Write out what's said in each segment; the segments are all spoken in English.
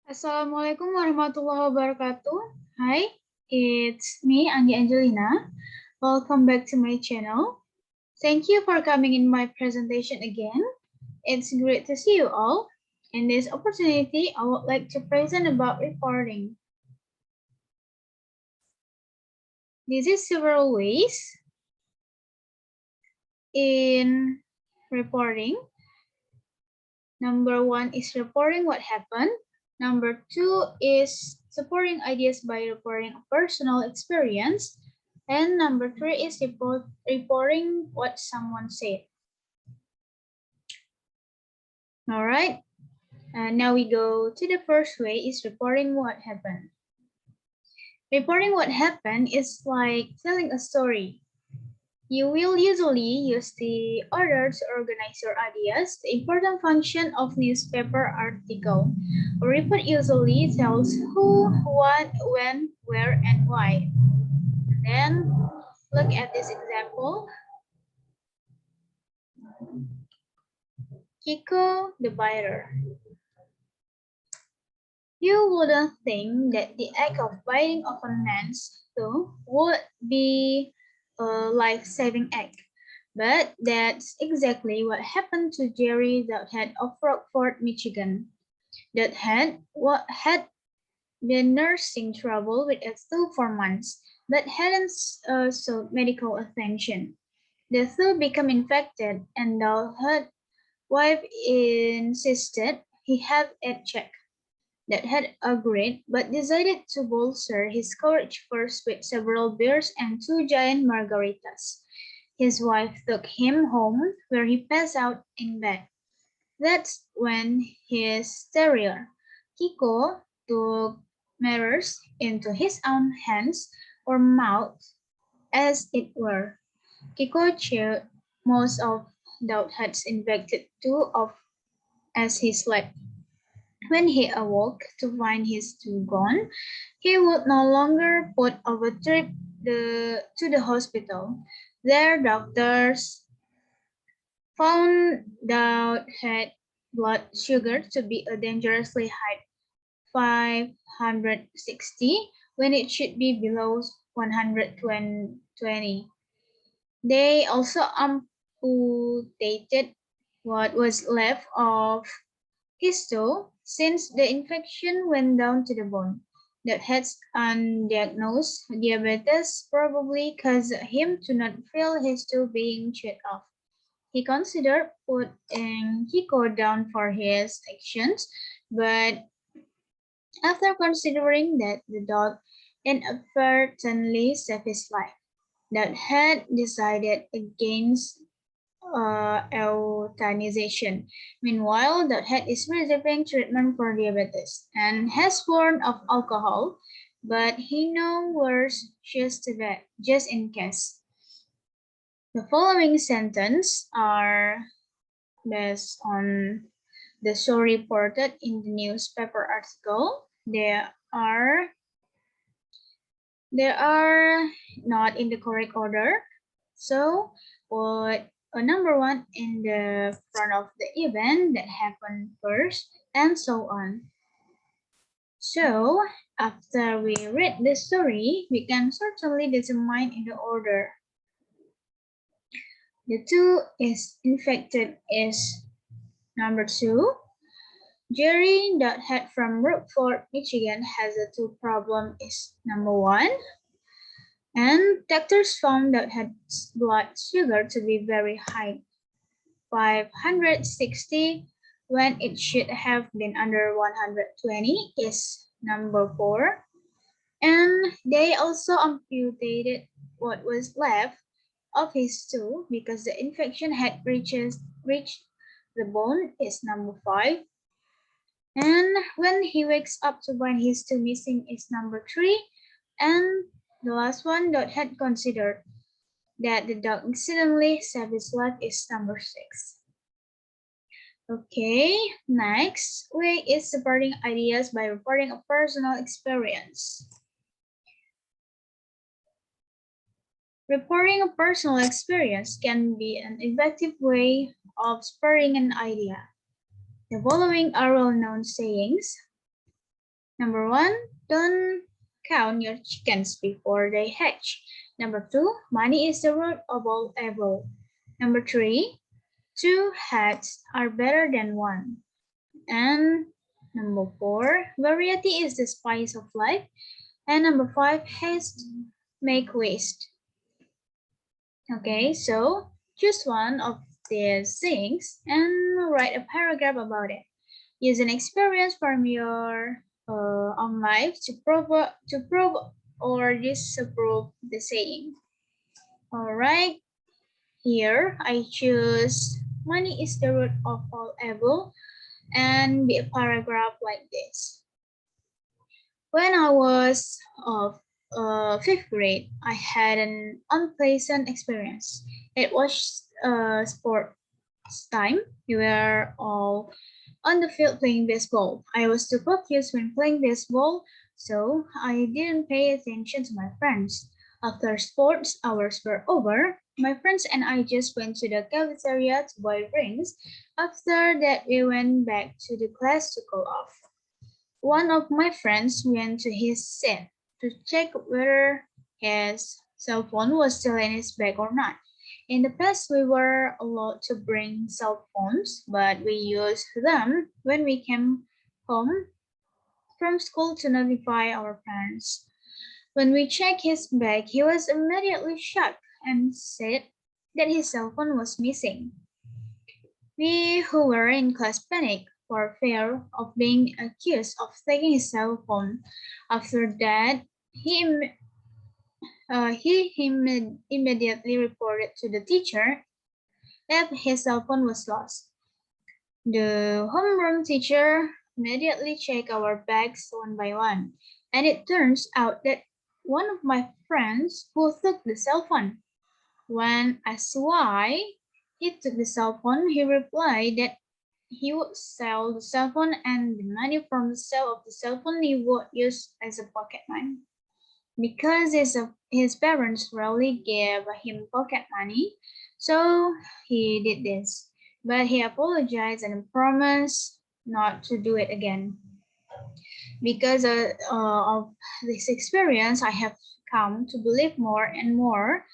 Assalamualaikum warahmatullahi wabarakatuh. Hi, it's me, Anggi Angelina. Welcome back to my channel. Thank you for coming in my presentation again. It's great to see you all. In this opportunity, I would like to present about reporting. This is several ways in reporting. Number one is reporting what happened. Number two is supporting ideas by reporting a personal experience. And number three is reporting what someone said. All right. Now we go to the first way is reporting what happened. Reporting what happened is like telling a story. You will usually use the order to organize your ideas. The important function of newspaper article. A report usually tells who, what, when, where, and why. And then look at this example. Kiko the biter. You wouldn't think that the act of biting off a man's thumb would be a life-saving act. But that's exactly what happened to Jerry Dudhead of Rockford, Michigan. Dudhead had been nursing trouble with a tooth for months, but hadn't sought medical attention. The tooth became infected, and Dudhead's wife insisted he have it checked. Dudhead agreed, but decided to bolster his courage first with several beers and two giant margaritas. His wife took him home, where he passed out in bed. That's when his terrier, Kiko, took matters into his own hands, or mouth, as it were. Kiko chewed most of Dudhead's infected tooth off as he slept. When he awoke to find his tooth gone, he would no longer put off a trip to the hospital. Their doctors found Dudhead's blood sugar to be a dangerously high 560 when it should be below 120. They also amputated what was left of his toe, since the infection went down to the bone. Dudhead's undiagnosed diabetes probably caused him to not feel his toe being chewed off. He considered putting Kiko down for his actions, but after considering that the dog inadvertently saved his life, Dudhead decided against euthanization. Meanwhile, Dudhead is receiving treatment for diabetes and has warned of alcohol, but he knows worse just to bed, just in case. The following sentence are based on the story reported in the newspaper article. They are not in the correct order. So put a number one in the front of the event that happened first, and so on. So after we read the story, we can certainly determine in the order. The two is infected is number two. Jerry Dudhead from Rockford, Michigan has a tooth problem is number one. And doctors found Dudhead's blood sugar to be very high, 560, when it should have been under 120 is number four. And they also amputated what was left of his tooth because the infection had reached the bone is number five. And when he wakes up to find his tooth missing is number three. And the last one that had considered that the dog accidentally saved his life is number six. Okay, next way is supporting ideas by reporting a personal experience. Reporting a personal experience can be an effective way of spreading an idea. The following are well-known sayings. Number 1, don't count your chickens before they hatch. Number 2, money is the root of all evil. Number 3, 2 heads are better than 1. And number 4, variety is the spice of life. And number 5, haste make waste. Okay, so choose one of these things and write a paragraph about it. Use an experience from your own life to prove or disapprove the saying. All right, here I choose money is the root of all evil and be a paragraph like this. When I was of 5th grade, I had an unpleasant experience. It was sports time. We were all on the field playing baseball. I was too focused when playing baseball, so I didn't pay attention to my friends. After sports hours were over, my friends and I just went to the cafeteria to buy drinks. After that, we went back to the class to cool off. One of my friends went to his set to check whether his cell phone was still in his bag or not. In the past, we were allowed to bring cell phones, but we used them when we came home from school to notify our parents. When we checked his bag, he was immediately shocked and said that his cell phone was missing. We who were in class panicked for fear of being accused of taking his cell phone. After that, he immediately reported to the teacher that his cell phone was lost. The homeroom teacher immediately checked our bags one by one, and it turns out that one of my friends who took the cell phone. When asked why he took the cell phone, he replied that he would sell the cell phone and the money from the sale of the cell phone he would use as a pocket money. Because his parents rarely gave him pocket money, so he did this. But he apologized and promised not to do it again. Because of this experience, I have come to believe more and more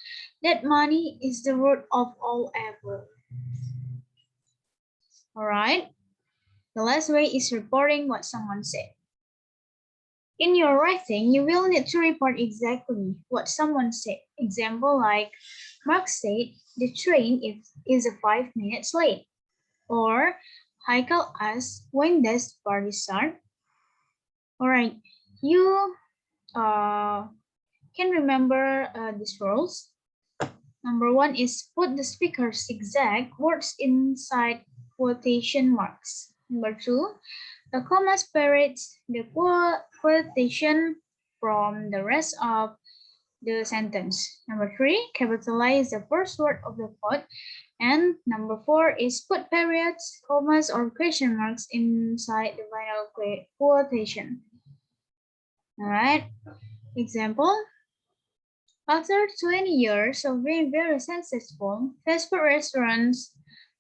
that money is the root of all evil. All right? The last way is reporting what someone said. In your writing, you will need to report exactly what someone said. Example like, Mark said the train is 5 minutes late. Or, Haikal asked, when does the party start? Alright, you can remember these rules. Number 1 is put the speaker's exact words inside quotation marks. Number 2, the comma separates the quotation from the rest of the sentence. Number 3, capitalize the first word of the quote. And number 4 is put periods, commas, or question marks inside the final quotation. All right. Example. After 20 years of being very successful, fast food restaurants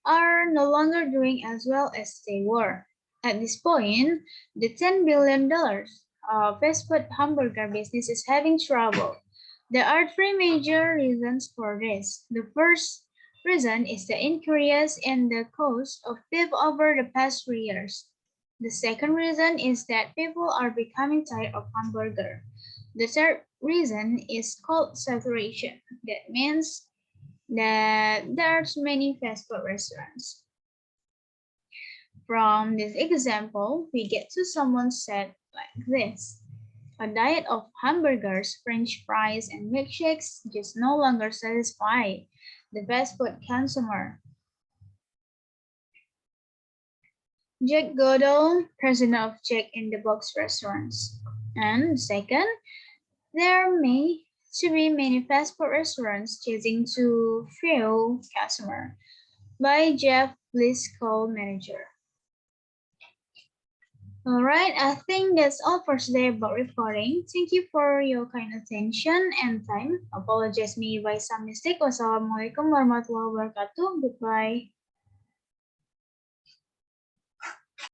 are no longer doing as well as they were. At this point, the $10 billion fast food hamburger business is having trouble. There are 3 major reasons for this. The first reason is the increase in the cost of beef over the past 3 years. The second reason is that people are becoming tired of hamburger. The third reason is called saturation. That means that there's many fast food restaurants. From this example, we get to someone said like this. A diet of hamburgers, french fries, and milkshakes just no longer satisfy the fast food consumer. Jack Goodall, president of Jack in the Box restaurants. And second, there may to be many fast food restaurants chasing to few customers by Jeff Bliscoe, manager. All right, I think that's all for today about recording. Thank you for your kind attention and time. Apologize me by some mistake. Wassalamualaikum warahmatullahi wabarakatuh. Goodbye.